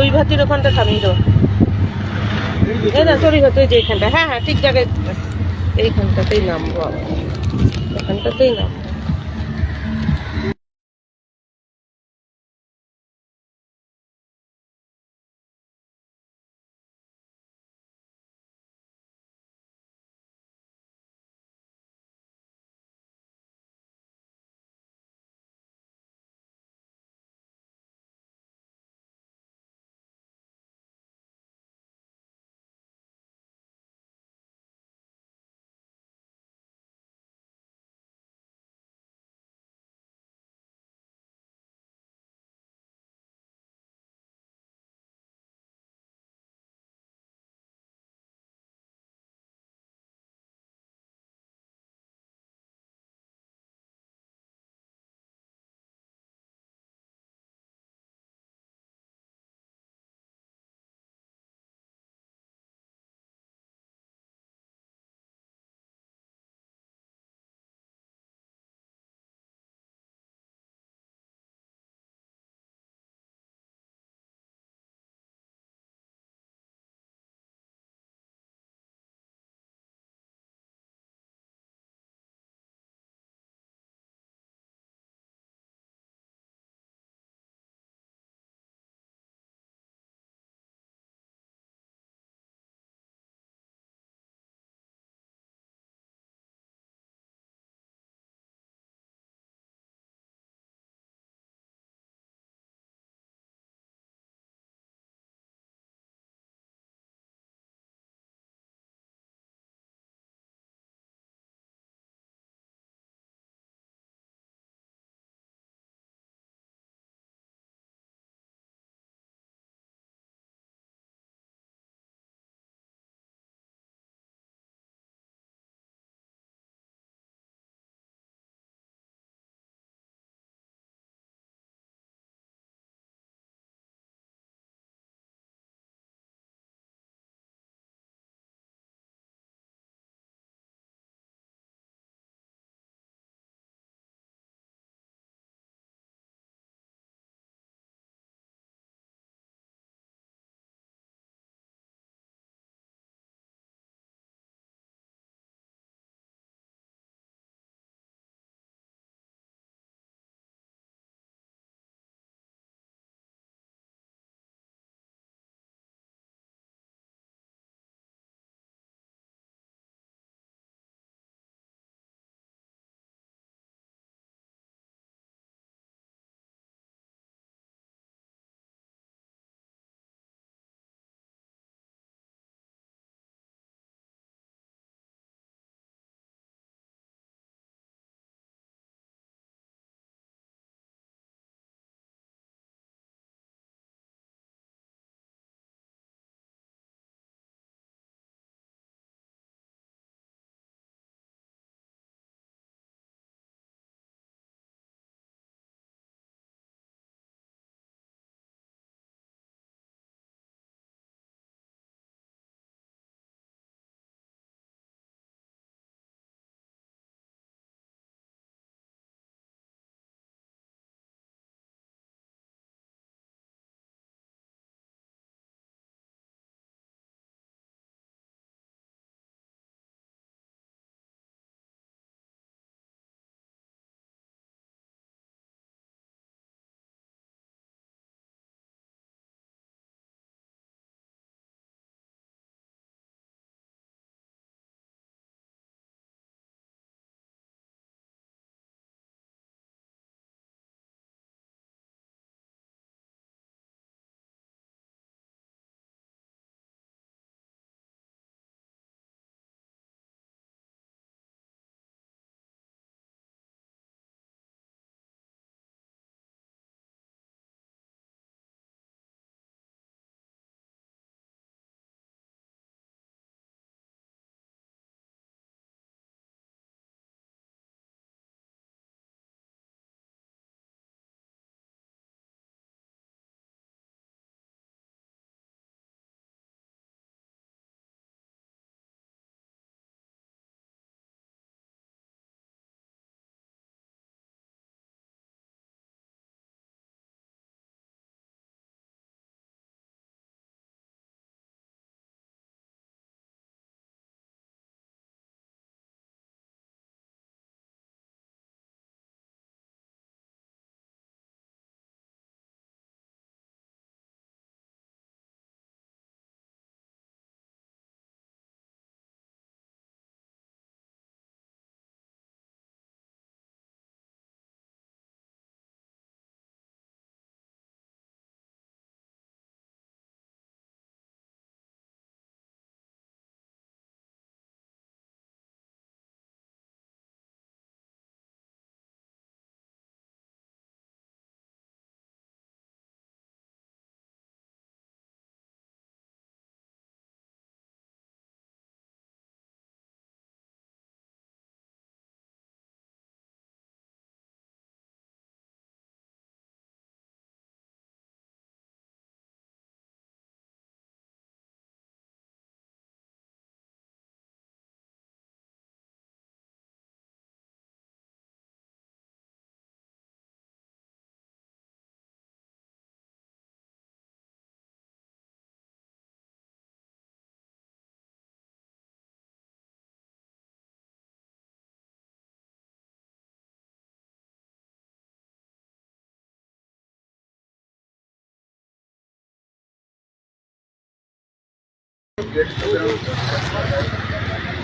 চড়ুই ভাতির ওখানটা থামিয়ে দেবো। এই না চড়ুই ভাতি, যে এইখানটা, হ্যাঁ হ্যাঁ ঠিক জায়গায়, এইখানটাতেই নামবো, এখানটাতেই নামবো।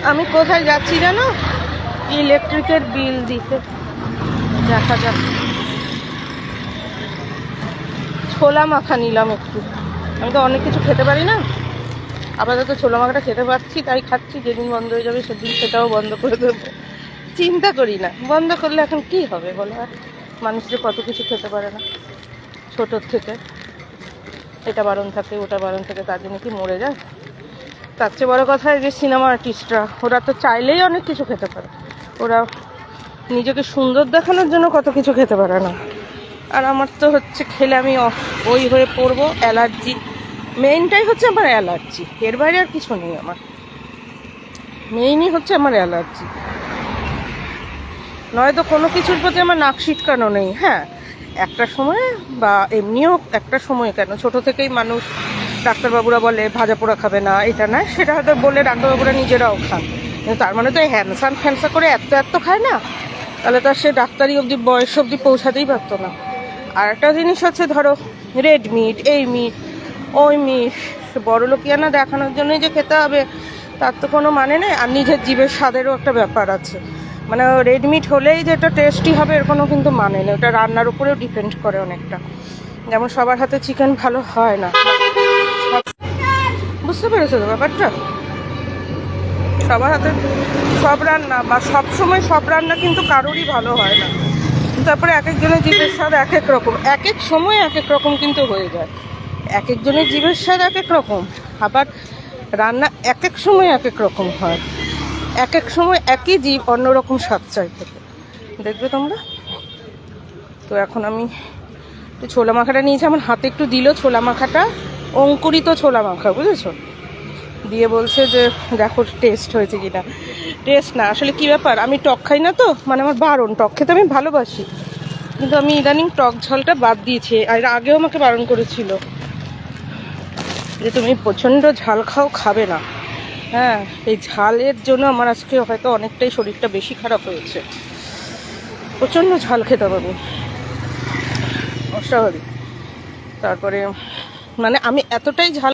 আমি কোথায় যাচ্ছি জানো? ইলেকট্রিকের বিল দিতে। দেখা যাক। ছোলা মাখা নিলাম একটু। আমি তো অনেক কিছু খেতে পারি না, আপাতত ছোলা মাখাটা খেতে পারছি তাই খাচ্ছি। যেদিন বন্ধ হয়ে যাবে সেদিন সেটাও বন্ধ করে দেবো। চিন্তা করি না, বন্ধ করলে এখন কি হবে বলো? আর মানুষ যে কত কিছু খেতে পারে না ছোটোর থেকে, এটা বারণ থাকে ওটা বারণ থাকে, তার জন্য কি মরে যায়? তার চেয়ে বড় কথা এই যে সিনেমা আর্টিস্টরা, ওরা তো চাইলেই অনেক কিছু খেতে পারে, ওরা নিজেকে সুন্দর দেখানোর জন্য কত কিছু খেতে পারে না। আর আমার তো হচ্ছে খেলে আমি ওই হয়ে পড়বো, অ্যালার্জি। মেইনটাই হচ্ছে আমার অ্যালার্জি, এর বাইরে আর কিছু নেই। আমার মেইনই হচ্ছে আমার অ্যালার্জি, নয়তো কোনো কিছুর প্রতি আমার নাক সিটকানো নেই। হ্যাঁ, একটা সময় বা এমনিও একটা সময় কেন, ছোট থেকেই মানুষ ডাক্তারবাবুরা বলে ভাজা পোড়া খাবে না, এটা না সেটা হয়তো বলে ডাক্তারবাবুরা নিজেরাও খান, কিন্তু তার মানে তো হ্যানসান ফ্যানসা করে এত এত খায় না, তাহলে তো সে ডাক্তারি অবধি বয়স অবধি পৌঁছাতেই পারতো না। আর একটা জিনিস হচ্ছে ধরো রেড মিট, এই মিট ওই মিট, বড়লোকিয়ানা দেখানোর জন্যই যে খেতে হবে তার তো কোনো মানে নেই। আর নিজের জীবের স্বাদেরও একটা ব্যাপার আছে, মানে রেড মিট হলেই যেটা টেস্টি হবে এর কোনো কিন্তু মানে নেই, ওটা রান্নার উপরেও ডিপেন্ড করে অনেকটা। যেমন সবার হাতে চিকেন ভালো হয় না, বুঝতে পেরেছো তো ব্যাপারটা? সবার হাতে সব রান্না বা সব সময় সব রান্না কিন্তু কারোরই ভালো হয় না। তারপরে এক একজনের জীবের স্বাদ এক এক রকম, এক এক সময় এক এক রকম কিন্তু হয়ে যায়। এক একজনের জীবের স্বাদ এক এক রকম, আবার রান্না এক এক সময় এক এক রকম হয়, এক এক সময় একই জীব অন্যরকম স্বাদ চাই খেতে, দেখবে তোমরা। তো এখন আমি ছোলা মাখাটা নিয়েছি, আমার হাতে একটু দিল ছোলা মাখাটা, অঙ্কুরিত ছোলা মাখা, বুঝেছো? দিয়ে বলছে যে দেখো টেস্ট হয়েছে কিনা। টেস্ট না, আসলে কি ব্যাপার, আমি টক খাই না তো, মানে আমার বারণ, টক খেতে আমি ভালোবাসি, কিন্তু আমি ইদানিং টক ঝালটা বাদ দিয়েছি। আর আগেও আমাকে বারণ করেছিল যে তুমি প্রচণ্ড ঝাল খাবে না। হ্যাঁ, এই ঝালের জন্য আমার আজকে হয়তো অনেকটাই শরীরটা বেশি খারাপ হয়েছে। প্রচণ্ড ঝাল খেতাম আমি, অস্বাভাবিক। তারপরে মানে আমি এতটাই ঝাল